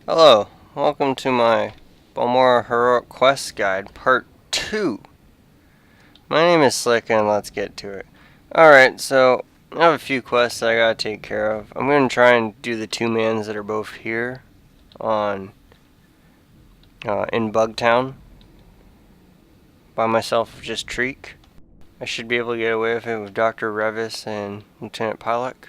Hello, welcome to my Balmorra Heroic Quest Guide, Part 2. My name is Slick, and let's get to it. Alright, so I have a few quests that I gotta take care of. I'm gonna try and do the two mans that are both here on in Bugtown by myself, just Treek. I should be able to get away with it with Dr. Revis and Lieutenant Pilak.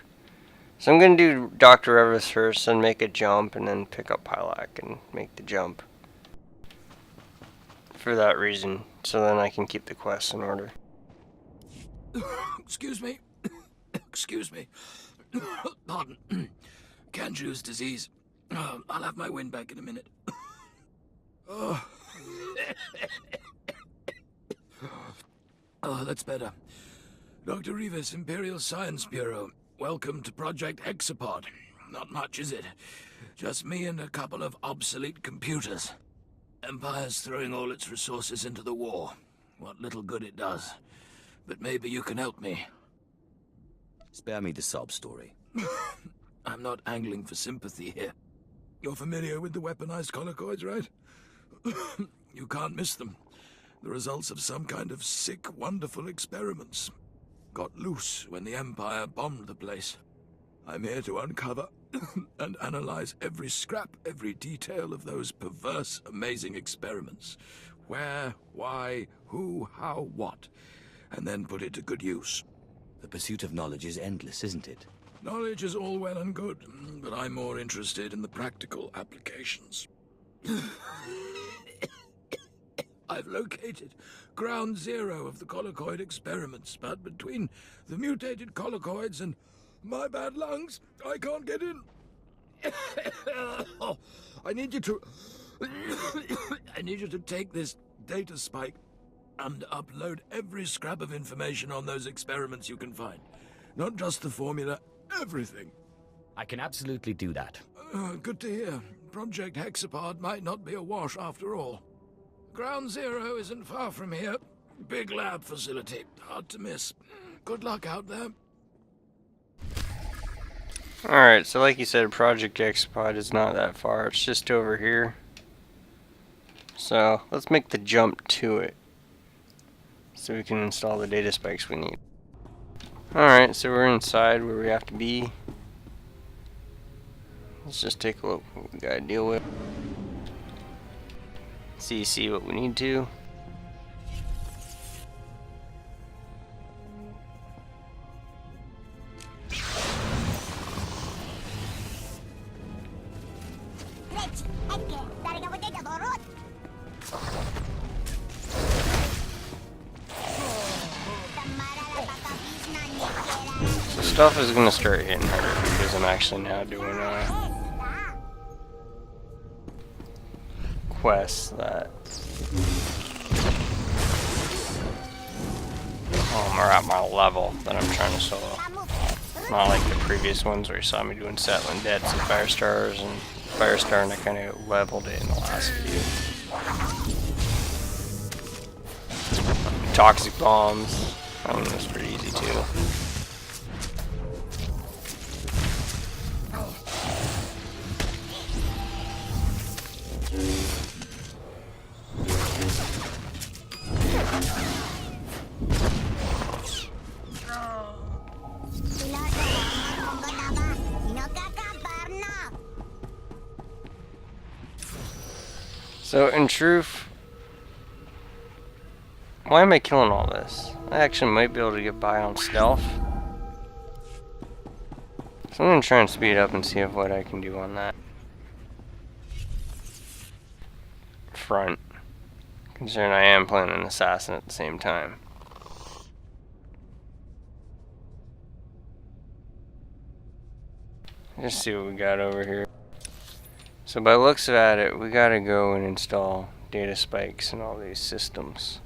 So I'm going to do Dr. Revis first and make a jump, and then pick up Pilak and make the jump. For that reason, so then I can keep the quests in order. Excuse me. Excuse me. Pardon. Kanju's disease. I'll have my wind back in a minute. Oh, that's better. Dr. Revis, Imperial Science Bureau. Welcome to Project Hexapod. Not much, is it? Just me and a couple of obsolete computers. Empire's throwing all its resources into the war. What little good it does. But maybe you can help me. Spare me the sob story. I'm not angling for sympathy here. You're familiar with the weaponized collocoids, right? You can't miss them. The results of some kind of sick, wonderful experiments. Got loose when the Empire bombed the place. I'm here to uncover and analyze every scrap, every detail of those perverse, amazing experiments. Where, why, who, how, what, and then put it to good use. The pursuit of knowledge is endless, isn't it? Knowledge is all well and good, but I'm more interested in the practical applications. I've located ground zero of the collocoid experiments, but between the mutated collocoids and my bad lungs, I can't get in. I need you to take this data spike and upload every scrap of information on those experiments you can find. Not just the formula, everything. I can absolutely do that. Good to hear. Project Hexapod might not be a wash after all. Ground Zero isn't far from here. Big lab facility. Hard to miss. Good luck out there. Alright, so like you said, Project Hexapod is not that far. It's just over here. So let's make the jump to it, so we can install the data spikes we need. Alright, so we're inside where we have to be. Let's just take a look at what we gotta deal with. See what we need to. So stuff is gonna start hitting harder because I'm actually now doing quests that are at my level that I'm trying to solo. Not like the previous ones where you saw me doing Settling Debts and Firestars and Firestar, and I kind of leveled it in the last few. Toxic Bombs, that one was pretty easy too. So, in truth, why am I killing all this? I actually might be able to get by on stealth. So I'm going to try and speed up and see what I can do on that front, considering I am playing an assassin at the same time. Just see what we got over here. So by looks at it, we gotta go and install data spikes in all these systems.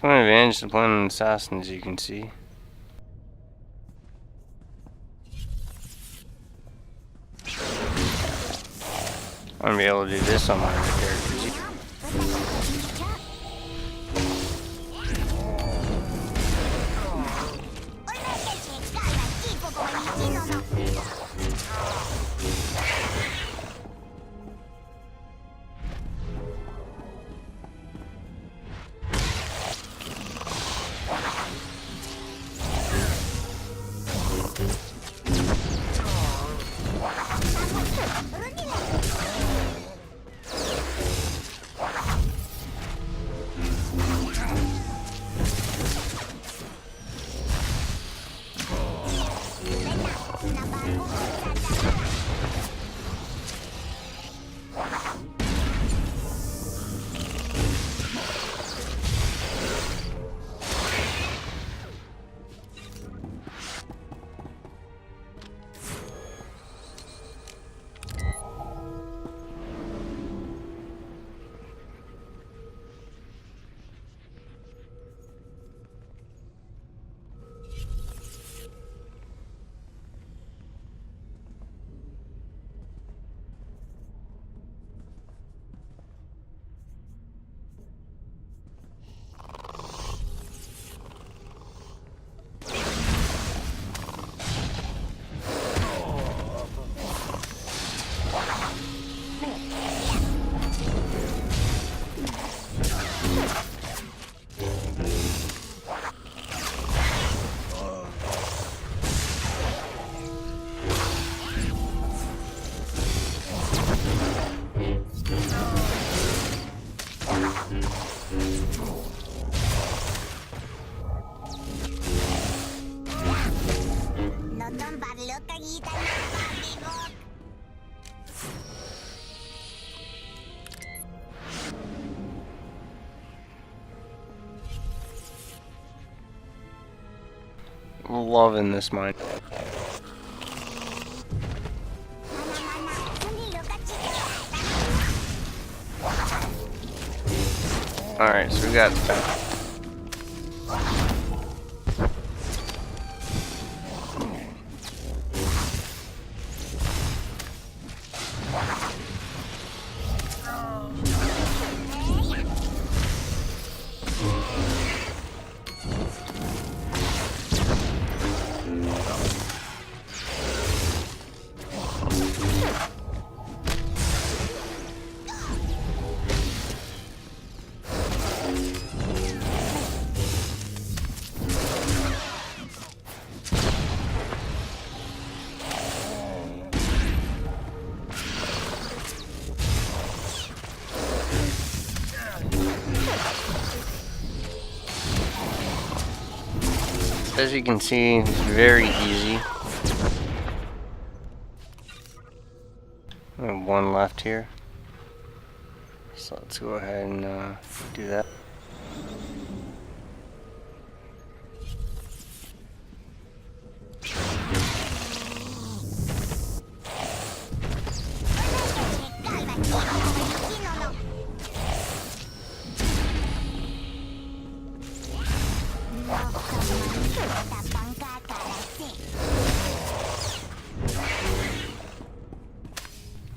It's one advantage to playing an assassin, as you can see. I'm gonna be able to do this on my other characters. Loving this mine. Alright, so we got that. As you can see, it's very easy. I have one left here. So let's go ahead and do that.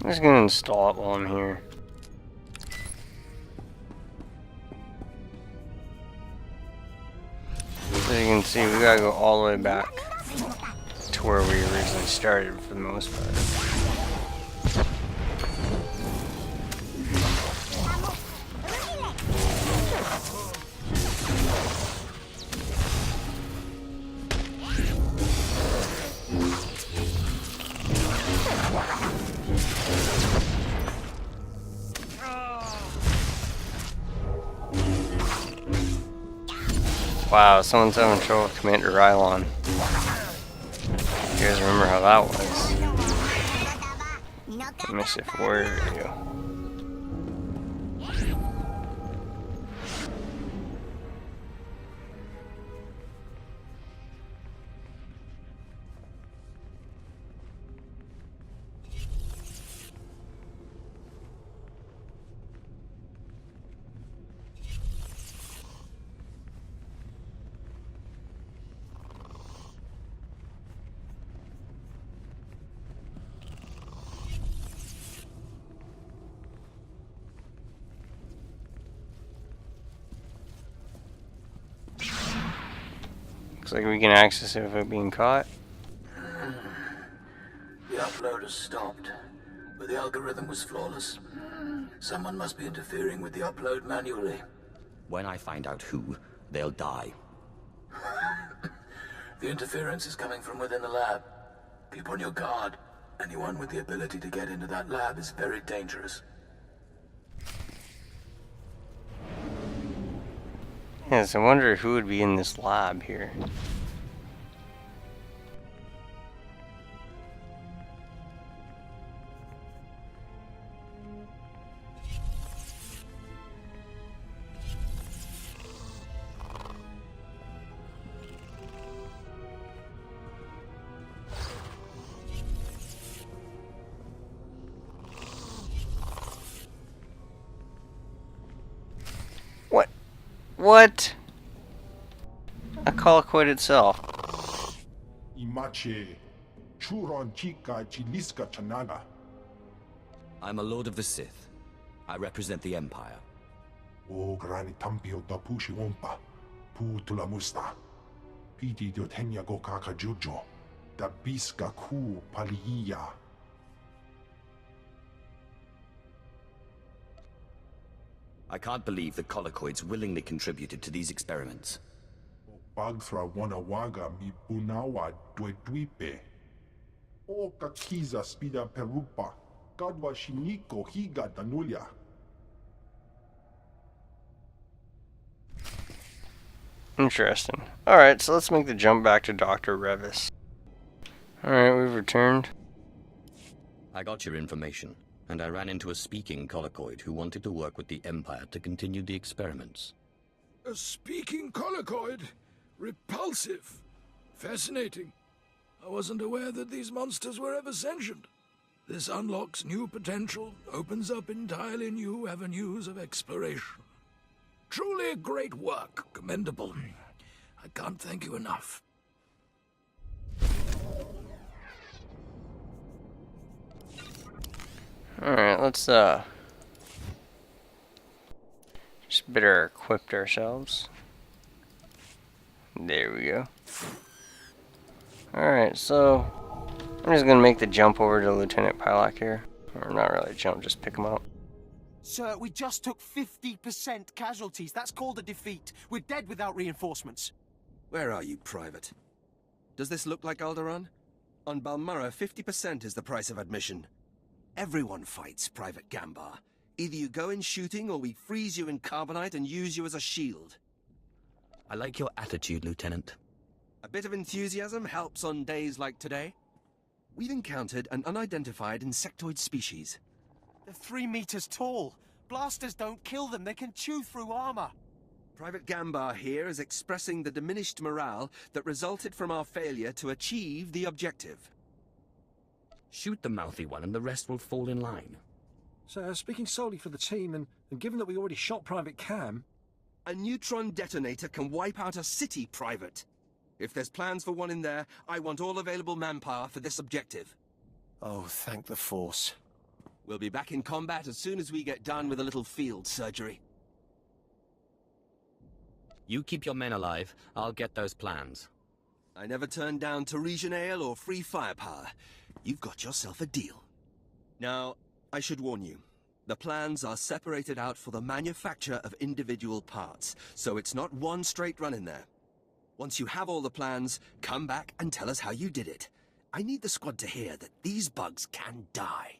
I'm just gonna install it while I'm here. As you can see, we gotta go all the way back to where we originally started for the most part. Wow, someone's having trouble with Commander Rylon. You guys remember how that was? Missive Warrior video. like we can access it without being caught. The upload has stopped, but the algorithm was flawless. Someone must be interfering with the upload manually. When I find out who, they'll die. The interference is coming from within the lab. Keep on your guard. Anyone with the ability to get into that lab is very dangerous. Yes, I wonder who would be in this lab here. What? A colloquy itself. Imache, churon chica chiliska chanaga. I'm a Lord of the Sith. I represent the Empire. O grani tampio da pushi wompa, pu tulamusta. Piti diotenya go kaka jujo, da biska ku paliya. I can't believe the colloquids willingly contributed to these experiments. Bagthra wanawaga mi bunawa dwepe. O kakiza spida perupa, gadwa shiniko higa danulia. Interesting. Alright, so let's make the jump back to Dr. Revis. Alright, we've returned. I got your information, and I ran into a speaking colloquid who wanted to work with the Empire to continue the experiments. A speaking colloquid? Repulsive. Fascinating. I wasn't aware that these monsters were ever sentient. This unlocks new potential, opens up entirely new avenues of exploration. Truly great work, commendable. I can't thank you enough. Alright, let's just better equip ourselves. There we go. Alright, so I'm just gonna make the jump over to Lieutenant Pilak here. Or not really jump, just pick him up. Sir, we just took 50% casualties. That's called a defeat. We're dead without reinforcements. Where are you, Private? Does this look like Alderaan? On Balmorra, 50% is the price of admission. Everyone fights, Private Gambar. Either you go in shooting, or we freeze you in carbonite and use you as a shield. I like your attitude, Lieutenant. A bit of enthusiasm helps on days like today. We've encountered an unidentified insectoid species. They're 3 meters tall. Blasters don't kill them. They can chew through armor. Private Gambar here is expressing the diminished morale that resulted from our failure to achieve the objective. Shoot the mouthy one and the rest will fall in line. Sir, speaking solely for the team, and given that we already shot Private Cam... A neutron detonator can wipe out a city, Private. If there's plans for one in there, I want all available manpower for this objective. Oh, thank the Force. We'll be back in combat as soon as we get done with a little field surgery. You keep your men alive, I'll get those plans. I never turned down Teresian ale or free firepower. You've got yourself a deal. Now, I should warn you. The plans are separated out for the manufacture of individual parts, so it's not one straight run in there. Once you have all the plans, come back and tell us how you did it. I need the squad to hear that these bugs can die.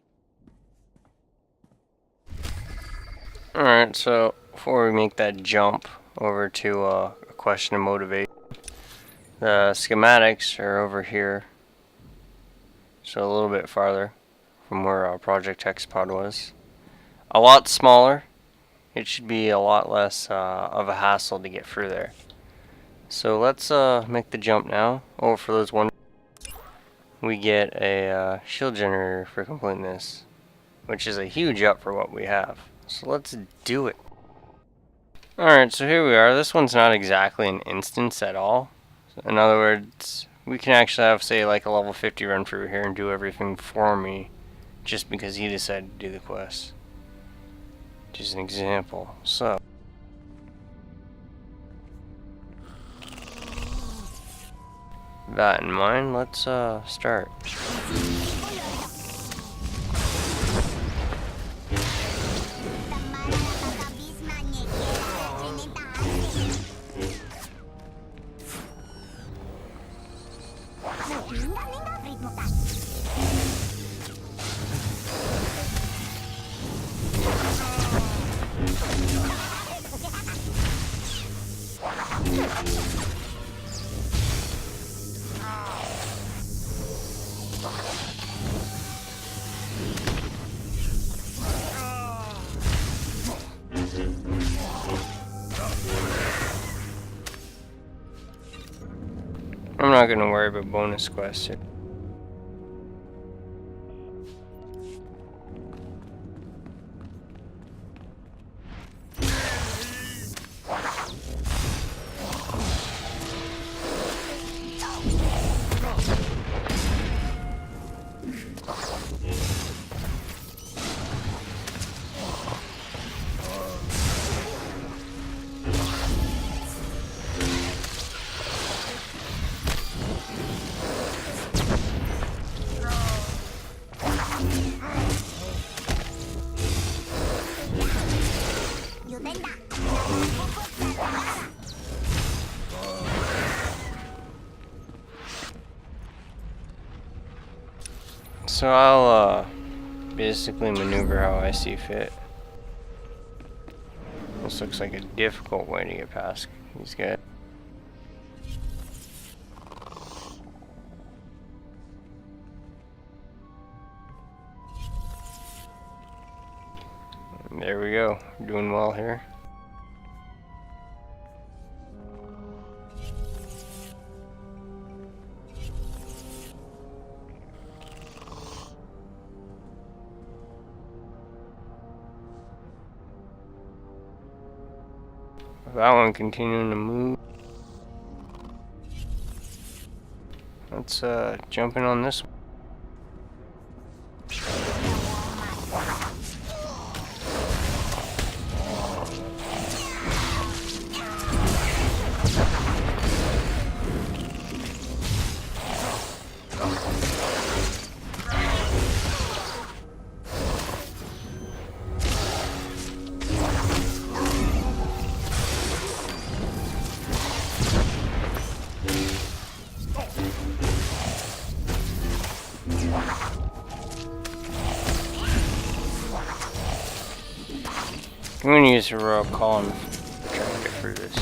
Alright, so before we make that jump over to a question of motivation, the schematics are over here, so a little bit farther from where our Project Hexapod was. A lot smaller. It should be a lot less of a hassle to get through there. So let's make the jump now. Oh, for those one, we get a shield generator for completing this, which is a huge up for what we have. So let's do it. Alright, so here we are. This one's not exactly an instance at all. In other words, we can actually have, say, like a level 50 run through here and do everything for me just because he decided to do the quest. Just an example. So that in mind, let's start. I'm not gonna worry about bonus quests. So I'll basically maneuver how I see fit. This looks like a difficult way to get past these guys. There we go. We're doing well here. That one continuing to move. Let's jump in on this one. I'm gonna use a royal call and try to get through this.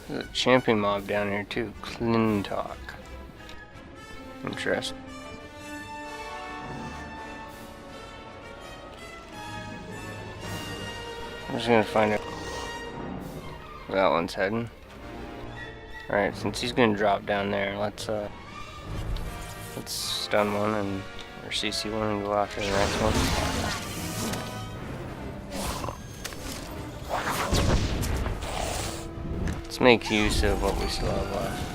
There's a champion mob down here too, Clintock. Interesting. I'm just gonna find out where that one's heading. Alright, since he's gonna drop down there, let's stun one and or CC one and go after the next one. Let's make use of what we still have left.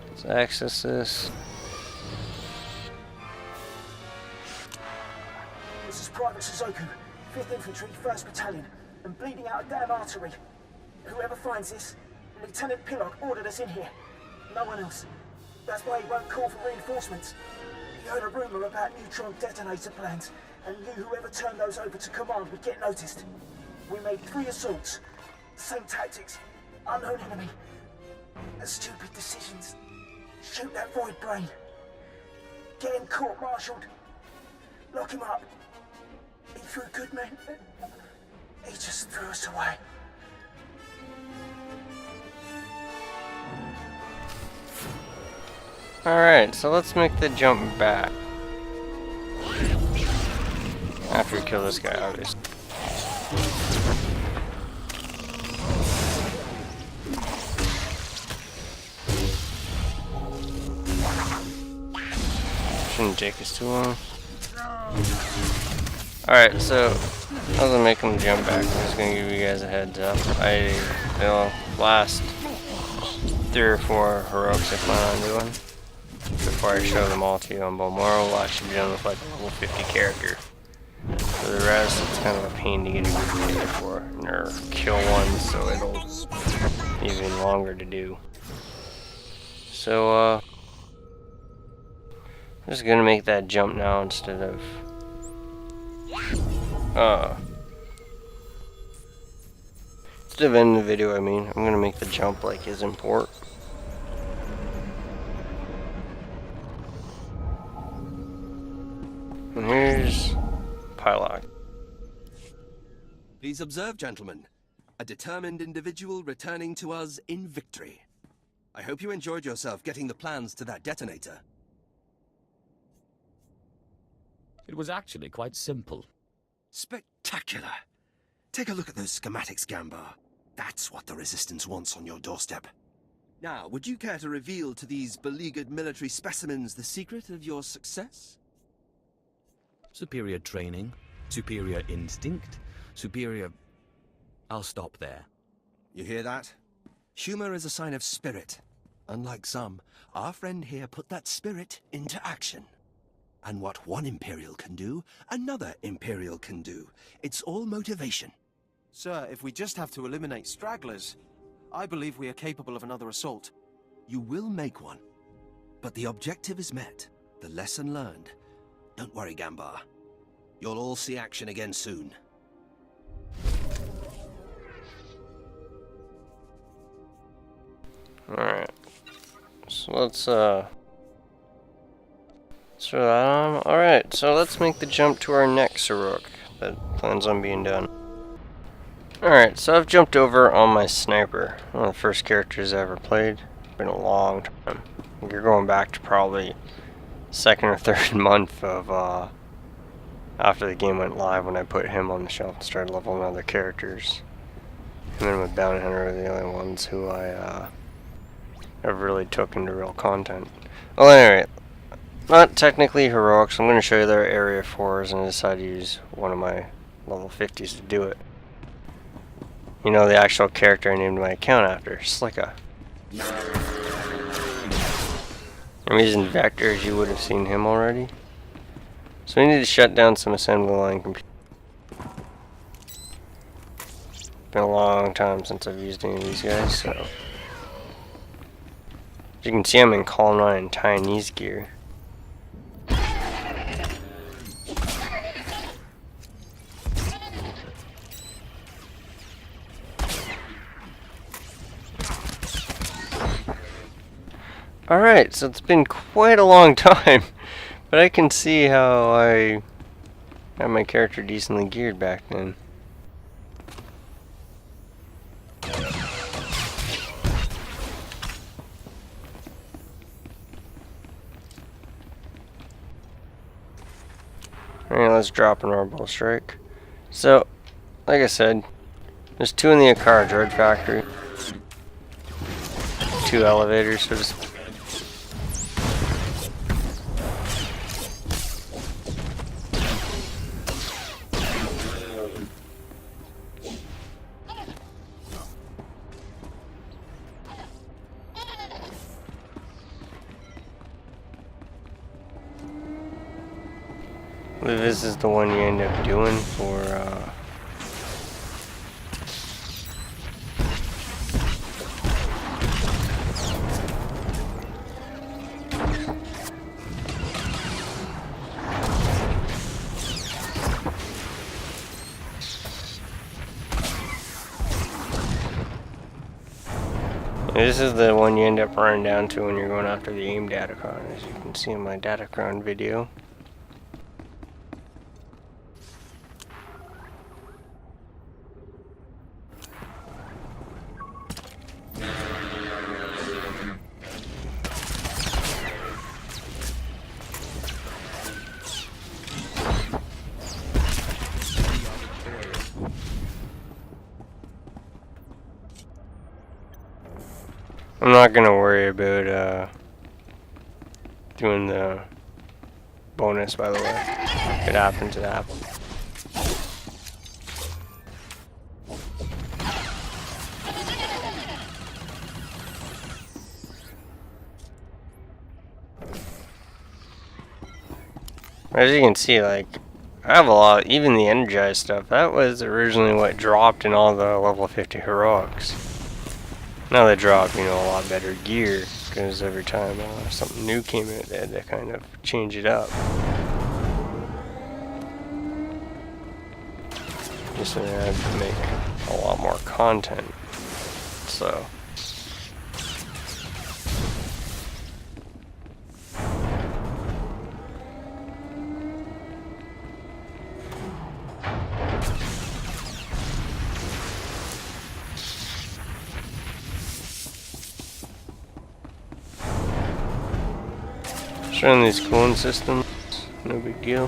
Let's access this. This is Private Suzoku, 5th Infantry, 1st Battalion. I'm bleeding out a damn artery. Whoever finds this, Lieutenant Pillock ordered us in here. No one else. That's why he won't call for reinforcements. He heard a rumor about neutron detonator plans, and knew whoever turned those over to command would get noticed. We made 3 assaults. Same tactics. Unknown enemy. Stupid decisions. Shoot that void brain. Get him court-martialed. Lock him up. He threw good men. He just threw us away. Alright, so let's make the jump back. After we kill this guy, obviously. Shouldn't take us too long. Alright, so I was gonna make him jump back. I'm just gonna give you guys a heads up. Last 3 or 4 heroics I plan on doing before I show them all to you on Balmorra will actually be done with like a level 50 character. For the rest, it's kind of a pain to get a good player for, or kill one, so it'll be even longer to do. So, I'm just gonna make that jump now instead of ending the video. I mean, I'm gonna make the jump like his import. And here's Pilot. Please observe, gentlemen. A determined individual returning to us in victory. I hope you enjoyed yourself getting the plans to that detonator. It was actually quite simple. Spectacular. Take a look at those schematics, Gambar. That's what the Resistance wants on your doorstep. Now, would you care to reveal to these beleaguered military specimens the secret of your success? Superior training, superior instinct, superior... I'll stop there. You hear that? Humor is a sign of spirit. Unlike some, our friend here put that spirit into action. And what one Imperial can do, another Imperial can do. It's all motivation. Sir, if we just have to eliminate stragglers, I believe we are capable of another assault. You will make one. But the objective is met. The lesson learned. Don't worry, Gambar. You'll all see action again soon. Alright. So let's throw that on. Alright, so let's make the jump to our next heroic that plans on being done. Alright, so I've jumped over on my sniper. One of the first characters I ever played. Been a long time. You're going back to probably 2nd or 3rd month of after the game went live when I put him on the shelf and started leveling other characters. Him and with Bounty Hunter are the only ones who I ever really took into real content. Well, anyway, not technically heroics. I'm going to show you their area 4s, and I decided to use one of my level 50s to do it. You know, the actual character I named my account after, Slicka. I'm using vectors, you would have seen him already. So we need to shut down some assembly line computers. Been a long time since I've used any of these guys, so. As you can see, I'm in Column 9 Chinese gear. Alright, so it's been quite a long time, but I can see how I had my character decently geared back then. Alright, let's drop an orbital strike. So, like I said, there's 2 in the Akara droid factory. 2 elevators, so just this is the one you end up doing for This is the one you end up running down to when you're going after the AIM Datacron, as you can see in my Datacron video. I'm not gonna worry about doing the bonus, by the way. If it happens, it happens. As you can see, like, I have a lot, even the energized stuff, that was originally what dropped in all the level 50 heroics. Now they drop, you know, a lot better gear, because every time something new came in, they had to kind of change it up. Just so they had to make a lot more content. So. Showing these cooling systems, no big deal.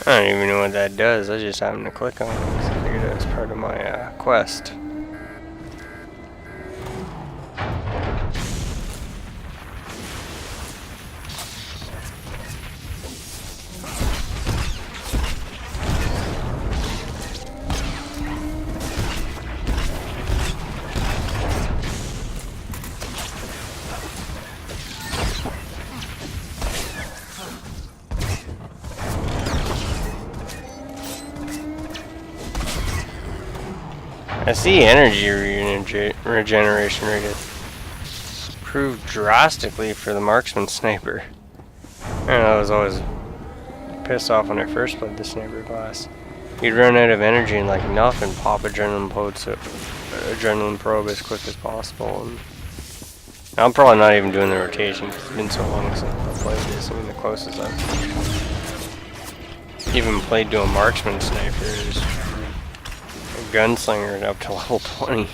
I don't even know what that does. I just happened to click on it because I figured it was part of my quest. I see energy regeneration rate improved drastically for the marksman sniper. I was always pissed off when I first played the sniper class. You'd run out of energy and like nothing, pop adrenaline probe as quick as possible. And I'm probably not even doing the rotation because it's been so long since I played this. I mean, the closest I've even played to a marksman sniper is gunslinger up to level 20.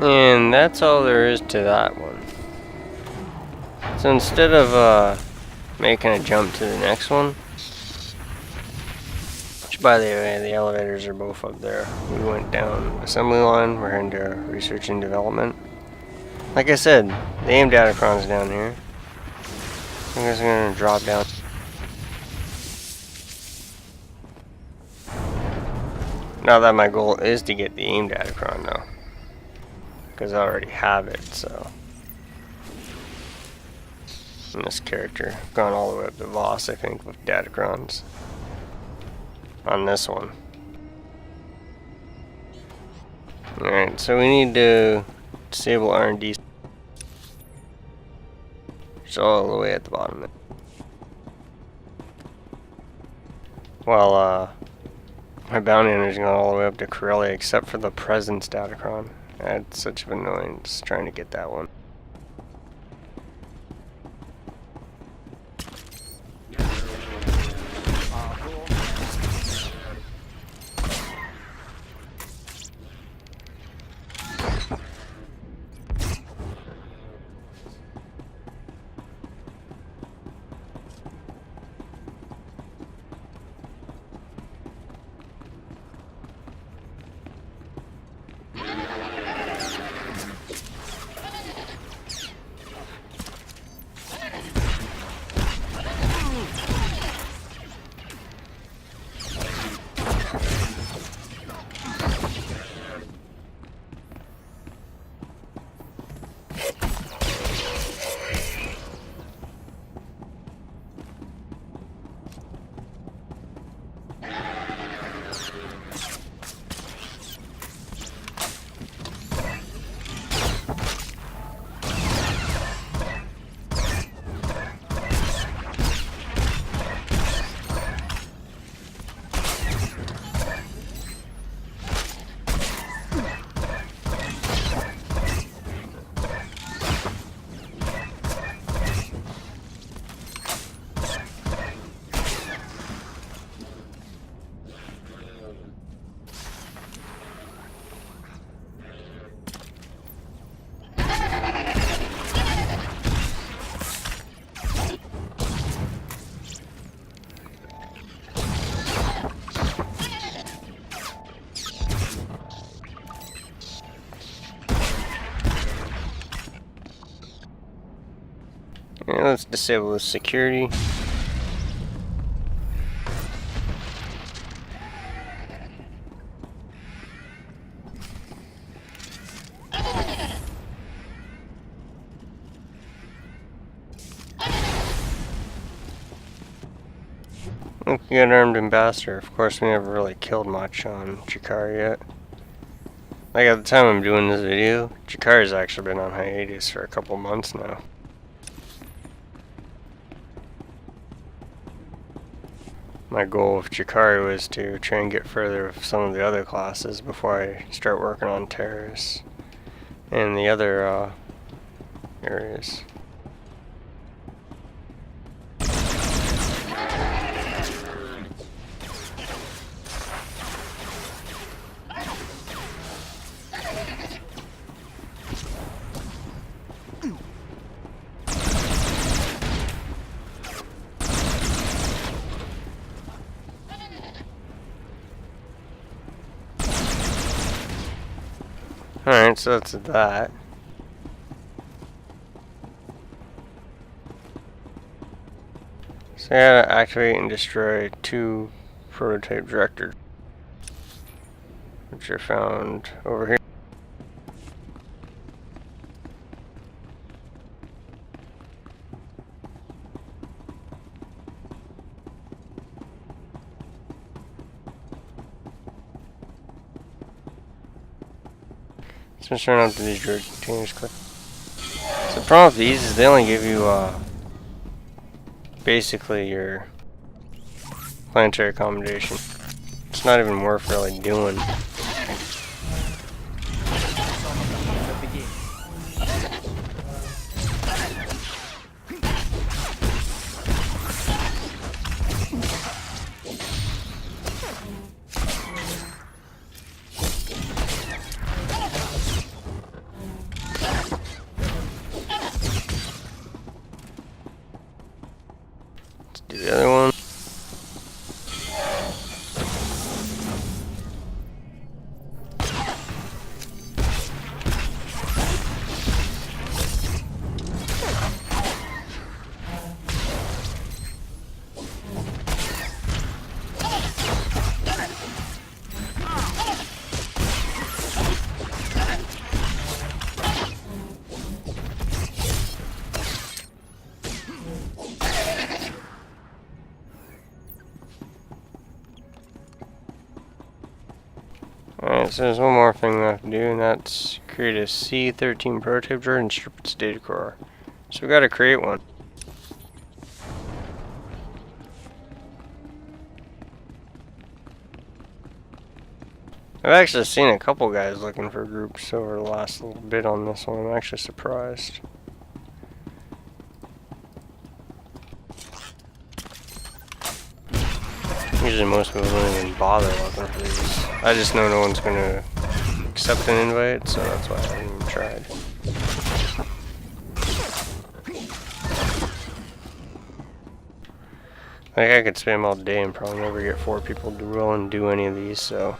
And that's all there is to that one. So instead of making a jump to the next one, which by the way, the elevators are both up there. We went down assembly line, we're into research and development. Like I said, the AIM Datacron's down here. I'm just gonna drop down. Now that my goal is to get the AIM Datacron though, because I already have it, so. And this character, gone all the way up to Voss, I think, with Datacrons. On this one. Alright, so we need to disable R&D. It's all the way at the bottom there. Well, my bounty hunter's going all the way up to Corellia except for the presence datacron. That's such an annoyance trying to get that one. Yeah, let's disable the security. Look, we got an armed ambassador. Of course, we never really killed much on Jakar yet. Like, at the time I'm doing this video, Jakar's actually been on hiatus for a couple months now. My goal with Jakar was to try and get further with some of the other classes before I start working on terrorists and the other areas. Alright, so that's that. So I gotta activate and destroy 2 prototype directors, which are found over here. Let's turn off these droid containers quick. So the problem with these is they only give you basically your planetary accommodation. It's not even worth really doing. Do the other one. Alright, so there's one more thing we have to do, and that's create a C-13 prototype droid and strip its data core. So we gotta create one. I've actually seen a couple guys looking for groups over the last little bit on this one. I'm actually surprised. Usually most people don't even bother looking for these. I just know no one's gonna accept an invite, so that's why I haven't even tried. Like, I could spam all day and probably never get 4 people to will and do any of these, so.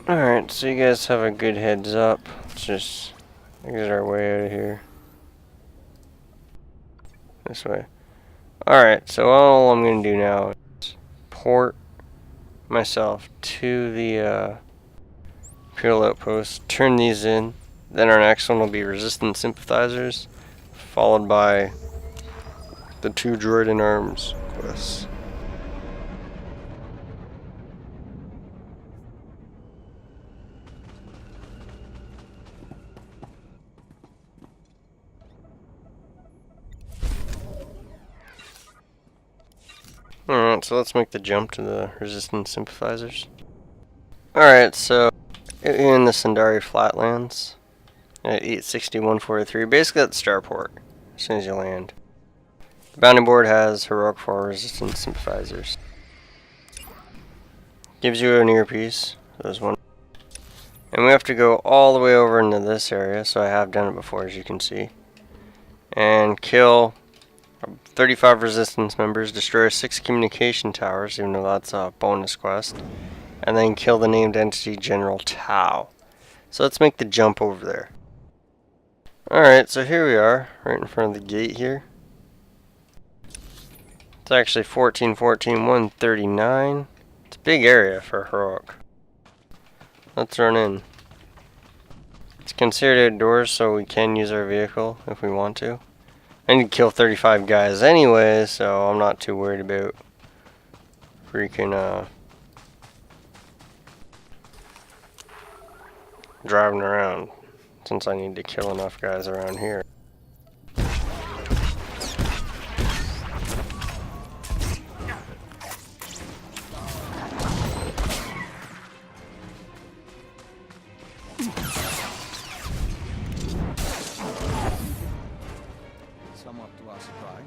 Alright, so you guys have a good heads up. Let's just exit our way out of here. This way. Alright, so all I'm going to do now is port myself to the Imperial outpost, turn these in. Then our next one will be Resistance Sympathizers, followed by the 2 Droid in Arms quests. Alright, so let's make the jump to the Resistance Sympathizers. Alright, so in the Sundari Flatlands at 86143, basically at the starport, as soon as you land. The bounty board has Heroic 4 Resistance Sympathizers. Gives you an earpiece, those one. And we have to go all the way over into this area, so I have done it before, as you can see. And kill 35 resistance members, destroy 6 communication towers, even though that's a bonus quest, and then kill the named entity General Tau. So let's make the jump over there. Alright, so here we are, right in front of the gate here. It's actually 14-14-139. It's a big area for heroic. Let's run in. It's considered outdoors, so we can use our vehicle if we want to. I need to kill 35 guys anyway, so I'm not too worried about freaking driving around, since I need to kill enough guys around here. Somewhat to our surprise.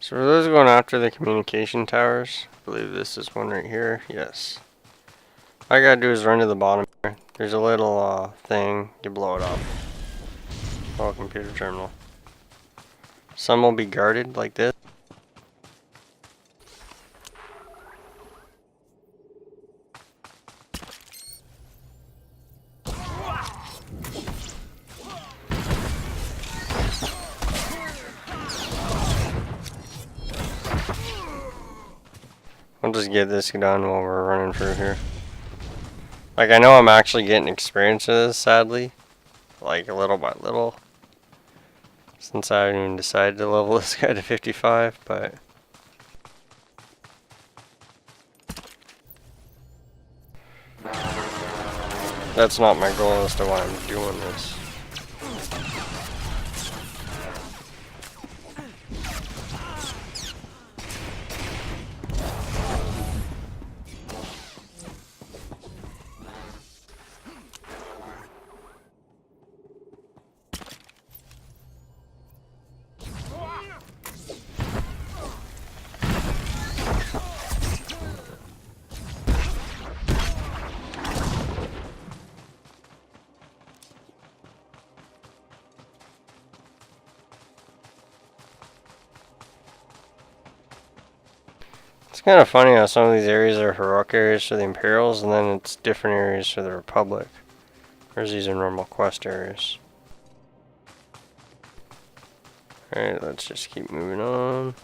So for those going after the communication towers, I believe this is one right here. Yes. All I gotta do is run to the bottom here. There's a little thing. You blow it up. Oh, computer terminal. Some will be guarded like this. I'll just get this done while we're running through here. Like, I know I'm actually getting experience with this, sadly. Like, little by little. Since I haven't even decided to level this guy to 55, but... that's not my goal as to why I'm doing this. kind of funny how some of these areas are heroic areas for the Imperials, and then it's different areas for the Republic. Whereas these are normal quest areas. Alright, let's just keep moving on.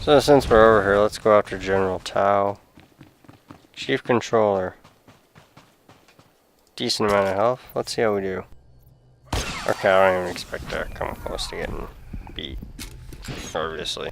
So since we're over here, let's go after General Tao. Chief Controller. Decent amount of health. Let's see how we do. Okay, I don't even expect to come close to getting beat. Obviously.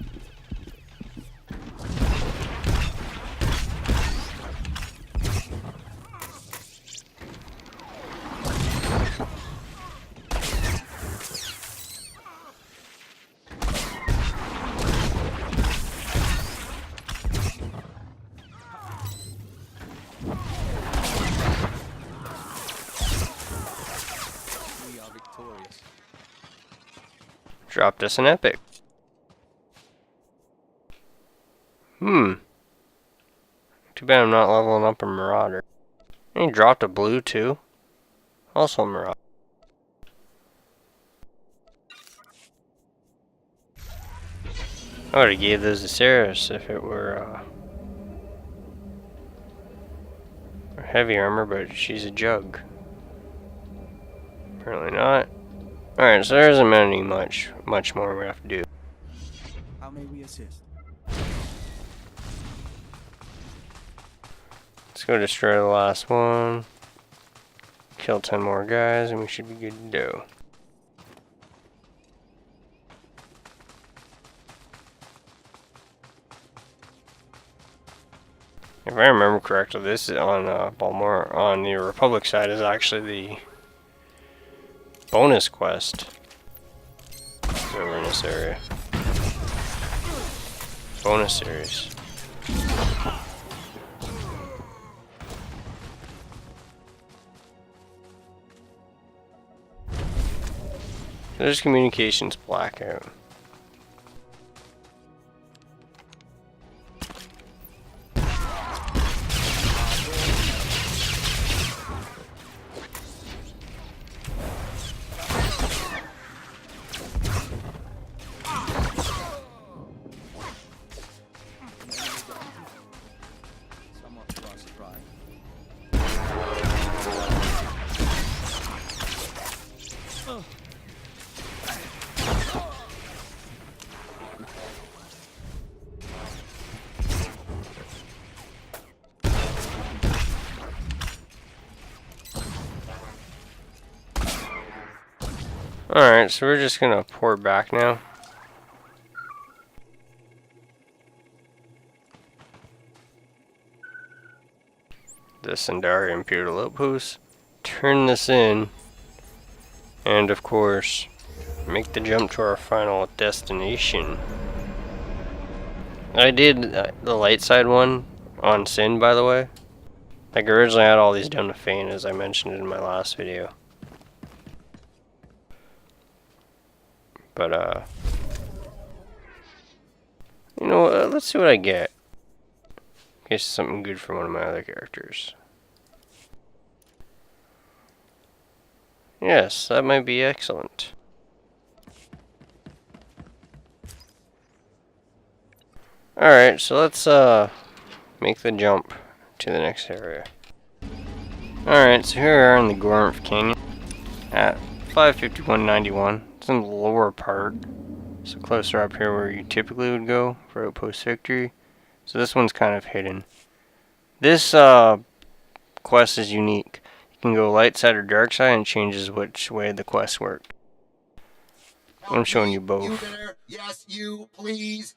Dropped us an epic. Too bad I'm not leveling up a Marauder. And he dropped a blue too. Also a Marauder. I would have gave those to Ceres if it were heavy armor, but she's a jug. Apparently not. Alright, so there isn't any much more we have to do. How may we assist? Let's go destroy the last one. Kill 10 more guys and we should be good to go. If I remember correctly, this is on Balmorra, on the Republic side, is actually the bonus quest over in this area. Bonus series. There's communications blackout. Alright, so we're just gonna pour back now. The Sandari Imperial Outpost. Turn this in. And of course, make the jump to our final destination. I did the light side one on Sin, by the way. Like, originally I had all these done to Fane, as I mentioned in my last video. But, you know what, let's see what I get. In case it's something good for one of my other characters. Yes, that might be excellent. Alright, so let's, make the jump to the next area. Alright, so here we are in the Gormf Canyon at 551.91. It's in the lower part, so closer up here where you typically would go for Outpost Victory. So this one's kind of hidden. This quest is unique. You can go light side or dark side, and it changes which way the quests work. I'm showing you both. You there? Yes, you, please.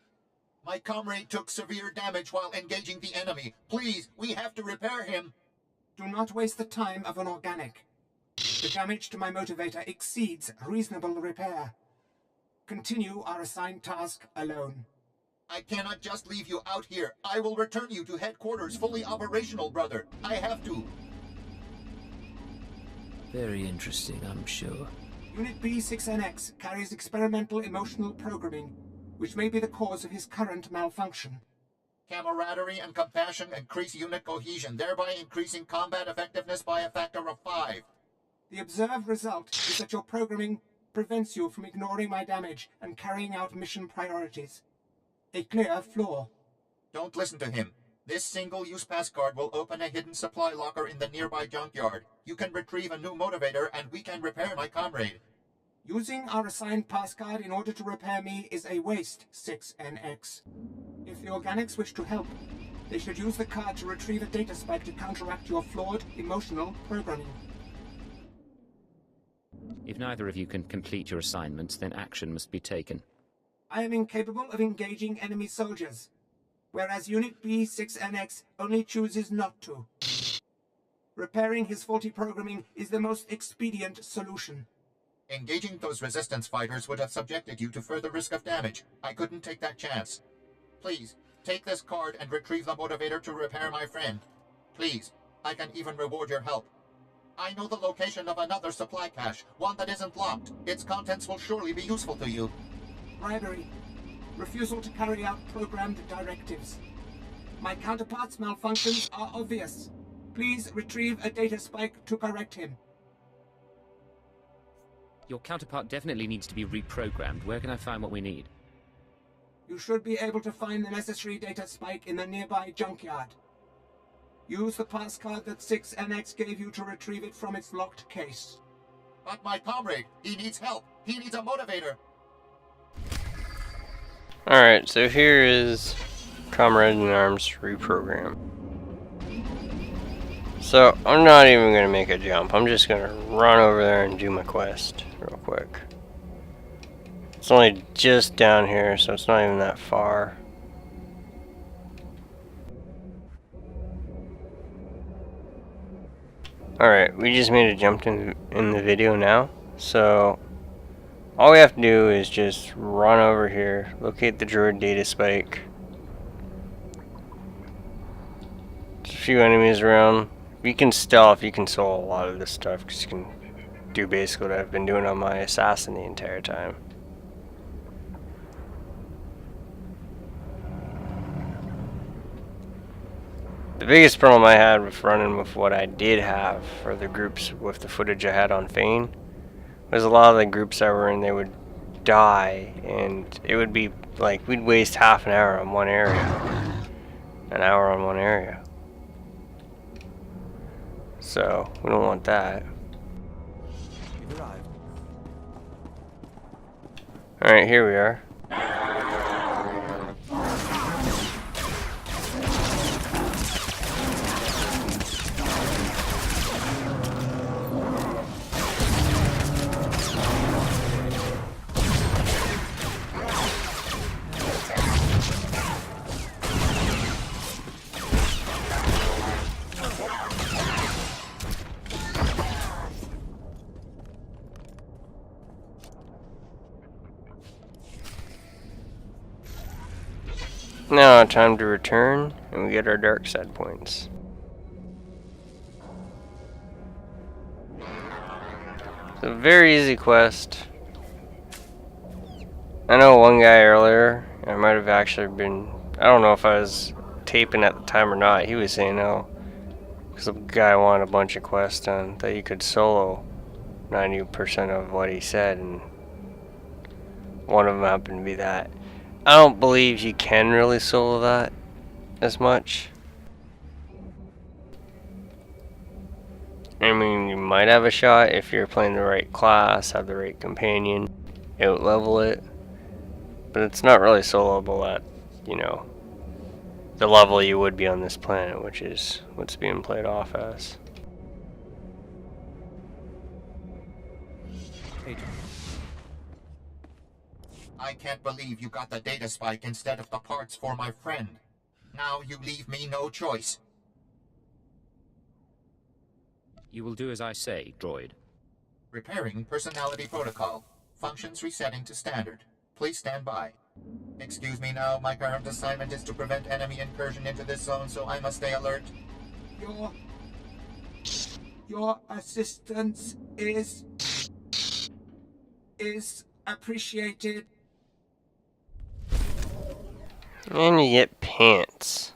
My comrade took severe damage while engaging the enemy. Please, we have to repair him. Do not waste the time of an organic. The damage to my motivator exceeds reasonable repair. Continue our assigned task alone. I cannot just leave you out here. I will return you to headquarters fully operational, brother. I have to. Very interesting, I'm sure. Unit B6NX carries experimental emotional programming, which may be the cause of his current malfunction. Camaraderie and compassion increase unit cohesion, thereby increasing combat effectiveness by a factor of 5. The observed result is that your programming prevents you from ignoring my damage and carrying out mission priorities. A clear flaw. Don't listen to him. This single-use pass card will open a hidden supply locker in the nearby junkyard. You can retrieve a new motivator, and we can repair my comrade. Using our assigned pass card in order to repair me is a waste, 6NX. If the organics wish to help, they should use the card to retrieve a data spike to counteract your flawed emotional programming. If neither of you can complete your assignments, then action must be taken. I am incapable of engaging enemy soldiers, whereas Unit B6NX only chooses not to. Repairing his faulty programming is the most expedient solution. Engaging those resistance fighters would have subjected you to further risk of damage. I couldn't take that chance. Please, take this card and retrieve the motivator to repair my friend. Please, I can even reward your help. I know the location of another supply cache, one that isn't locked. Its contents will surely be useful to you. Bribery. Refusal to carry out programmed directives. My counterpart's malfunctions are obvious. Please retrieve a data spike to correct him. Your counterpart definitely needs to be reprogrammed. Where can I find what we need? You should be able to find the necessary data spike in the nearby junkyard. Use the pass card that 6NX gave you to retrieve it from its locked case. But my comrade, he needs help. He needs a motivator. Alright, so here is Comrade in Arms reprogram. So, I'm not even going to make a jump. I'm just going to run over there and do my quest real quick. It's only just down here, so it's not even that far. Alright, we just made a jump in the video now. So, all we have to do is just run over here, locate the droid data spike. There's a few enemies around. If you can stealth, you can solve a lot of this stuff, because you can do basically what I've been doing on my assassin the entire time. The biggest problem I had with running with what I did have for the groups with the footage I had on Fane was a lot of the groups I were in, they would die, and it would be like we'd waste half an hour on one area, an hour on one area. So we don't want that. We've arrived. Alright, here we are. Now time to return, and we get our dark side points. It's a very easy quest. I know one guy earlier, I might have actually been, I don't know if I was taping at the time or not, he was saying no, because the guy wanted a bunch of quests done, that you could solo 90% of what he said, and one of them happened to be that. I don't believe you can really solo that as much. I mean, you might have a shot if you're playing the right class, have the right companion, out level it, but it's not really soloable at, you know, the level you would be on this planet, which is what's being played off as. I can't believe you got the data spike instead of the parts for my friend. Now you leave me no choice. You will do as I say, droid. Repairing personality protocol. Functions resetting to standard. Please stand by. Excuse me now, my current assignment is to prevent enemy incursion into this zone, so I must stay alert. Your assistance is appreciated. And you get pants.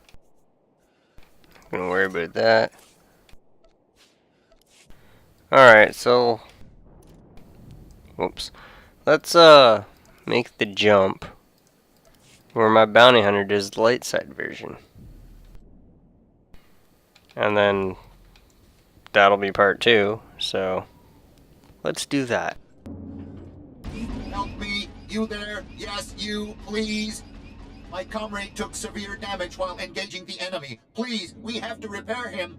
Not gonna worry about that. Alright, so whoops. Let's make the jump where my bounty hunter does the light side version. And then that'll be part 2, so let's do that. Help me! You there? Yes, you, please! My comrade took severe damage while engaging the enemy. Please, we have to repair him!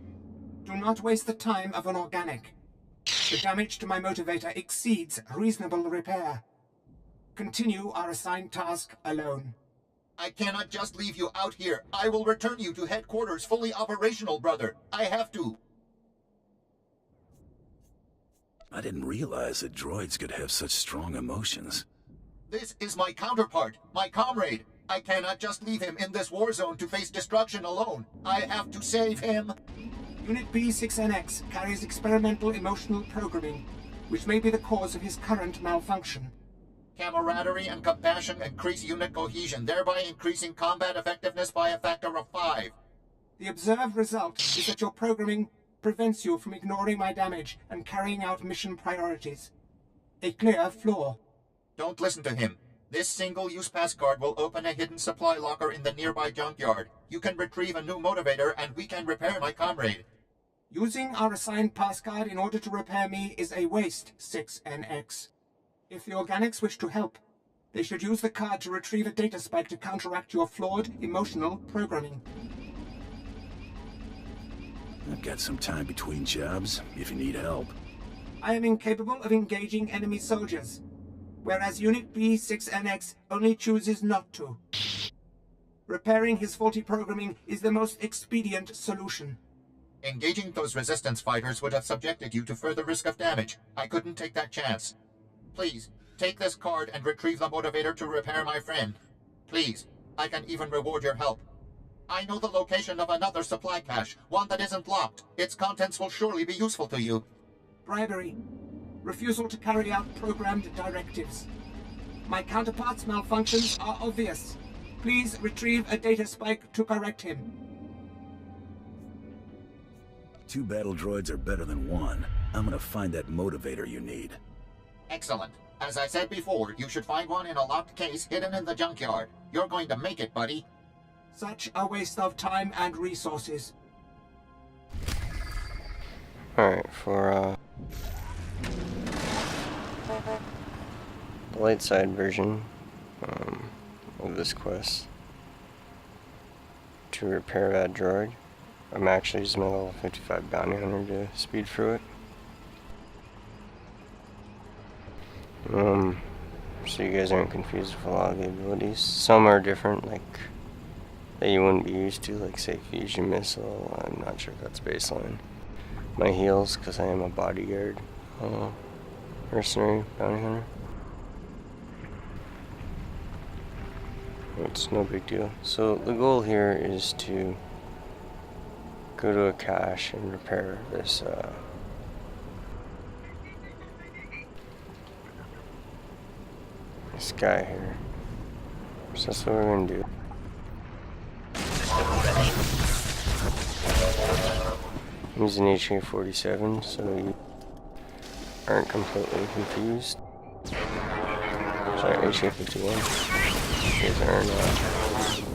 Do not waste the time of an organic. The damage to my motivator exceeds reasonable repair. Continue our assigned task alone. I cannot just leave you out here. I will return you to headquarters fully operational, brother. I have to. I didn't realize that droids could have such strong emotions. This is my counterpart, my comrade. I cannot just leave him in this war zone to face destruction alone. I have to save him. Unit B6NX carries experimental emotional programming, which may be the cause of his current malfunction. Camaraderie and compassion increase unit cohesion, thereby increasing combat effectiveness by a factor of 5. The observed result is that your programming prevents you from ignoring my damage and carrying out mission priorities. A clear flaw. Don't listen to him. This single-use pass card will open a hidden supply locker in the nearby junkyard. You can retrieve a new motivator and we can repair my comrade. Using our assigned pass card in order to repair me is a waste, 6NX. If the organics wish to help, they should use the card to retrieve a data spike to counteract your flawed emotional programming. I've got some time between jobs, if you need help. I am incapable of engaging enemy soldiers, whereas Unit B6NX only chooses not to. Repairing his faulty programming is the most expedient solution. Engaging those resistance fighters would have subjected you to further risk of damage. I couldn't take that chance. Please, take this card and retrieve the motivator to repair my friend. Please, I can even reward your help. I know the location of another supply cache, one that isn't locked. Its contents will surely be useful to you. Bribery. Refusal to carry out programmed directives. My counterpart's malfunctions are obvious. Please retrieve a data spike to correct him. 2 battle droids are better than 1. I'm gonna find that motivator you need. Excellent. As I said before, you should find one in a locked case hidden in the junkyard. You're going to make it, buddy. Such a waste of time and resources. Alright, for the light side version of this quest, to repair that droid, I'm actually using my level 55 bounty hunter to speed through it. So you guys aren't confused with a lot of the abilities. Some are different, like that you wouldn't be used to, like say fusion missile. I'm not sure if that's baseline. My heals, because I am a bodyguard mercenary bounty hunter. It's no big deal. So the goal here is to go to a cache and repair this this guy here. So that's what we're gonna do. I'm using HK-47 so you aren't completely confused. Sorry, HK-51. You guys aren't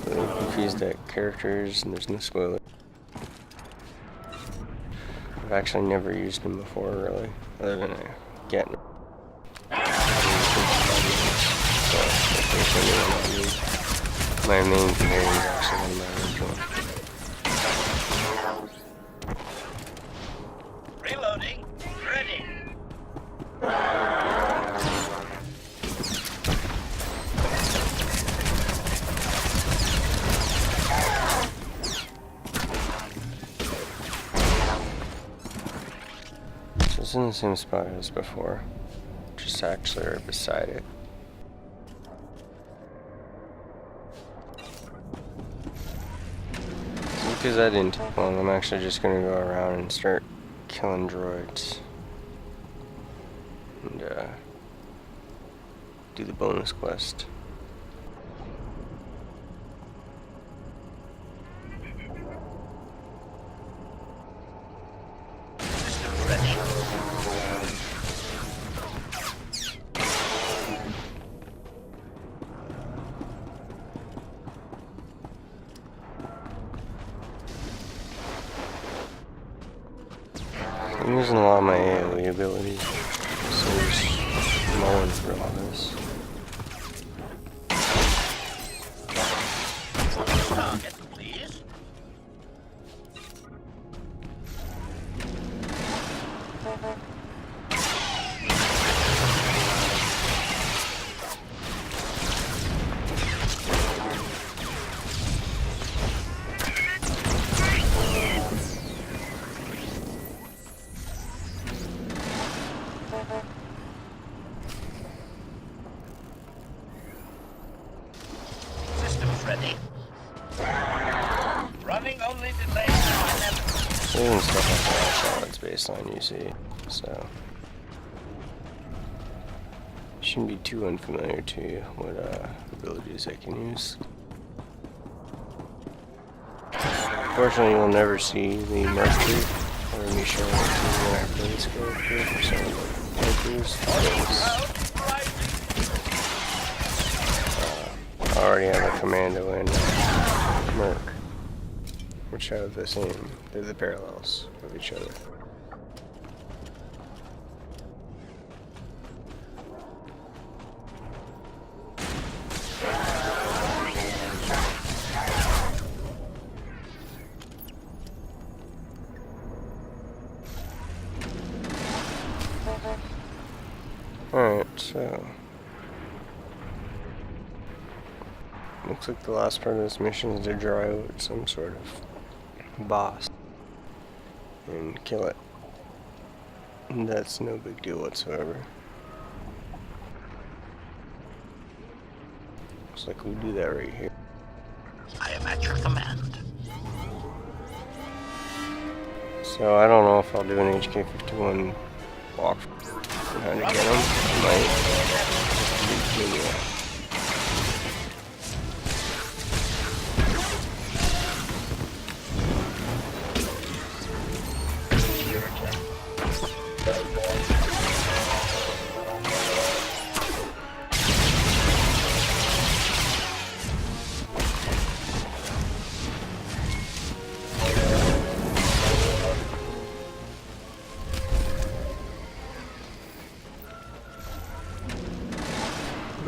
completely confused at characters, and there's no spoiler. I've actually never used him before, really, other than getting. My main command is actually one of my original. in the same spot as before, just actually right beside it. So because that didn't take long, I'm actually just gonna go around and start killing droids. And do the bonus quest. I'm using a lot of my AoE abilities, so just mowing through all this. Target, please. Systems ready. Running only delayed. Even stuff like that, that's all its baseline, you see. So shouldn't be too unfamiliar to you what abilities I can use. Unfortunately, you'll never see the Mercury or me showing it to you when I play this character for some of the characters. I already have a Commando and Merc, which have the same, they're the parallels of each other. Alright, so looks like the last part of this mission is to draw out some sort of boss and kill it. And that's no big deal whatsoever. Looks like we do that right here. I am at your command. So I don't know if I'll do an HK-51 walk on how to get him. I might do that.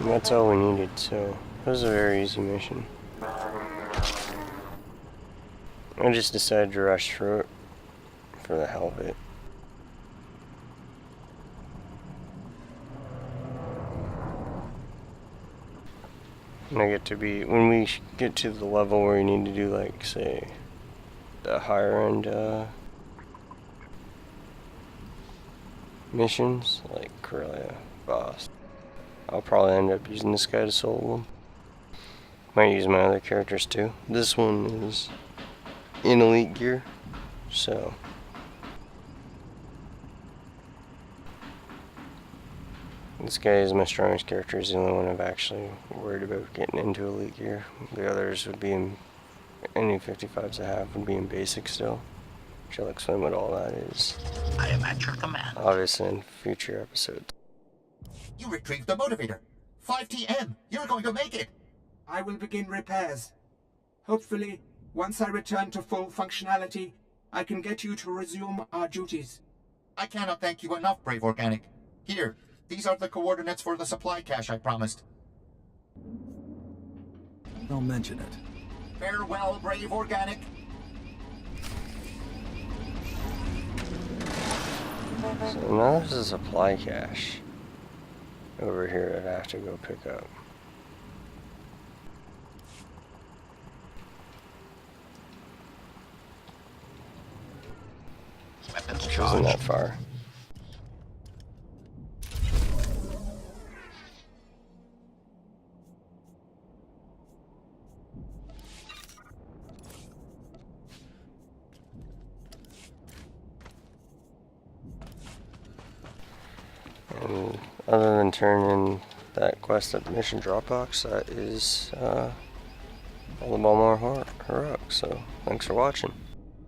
And that's all we needed, so it was a very easy mission. I just decided to rush through it for the hell of it. And I get to be, when we get to the level where you need to do, like, say, the higher end missions, like Corellia boss, I'll probably end up using this guy to solo them. Might use my other characters too. This one is in elite gear, so this guy is my strongest character. He's the only one I've actually worried about getting into elite gear. The others would be in, any 55s I have would be in basic still, which I'll explain what all that is. I am at your command. Obviously in future episodes. You retrieved the motivator. 5TM. You're going to make it. I will begin repairs. Hopefully, once I return to full functionality, I can get you to resume our duties. I cannot thank you enough, Brave Organic. Here, these are the coordinates for the supply cache I promised. Don't mention it. Farewell, Brave Organic. So now there's a supply cache over here that I have to go pick up. Weapons Which isn't that far. And other than turning in that quest at the mission Dropbox, that is all the Balmorra heroics. So thanks for watching.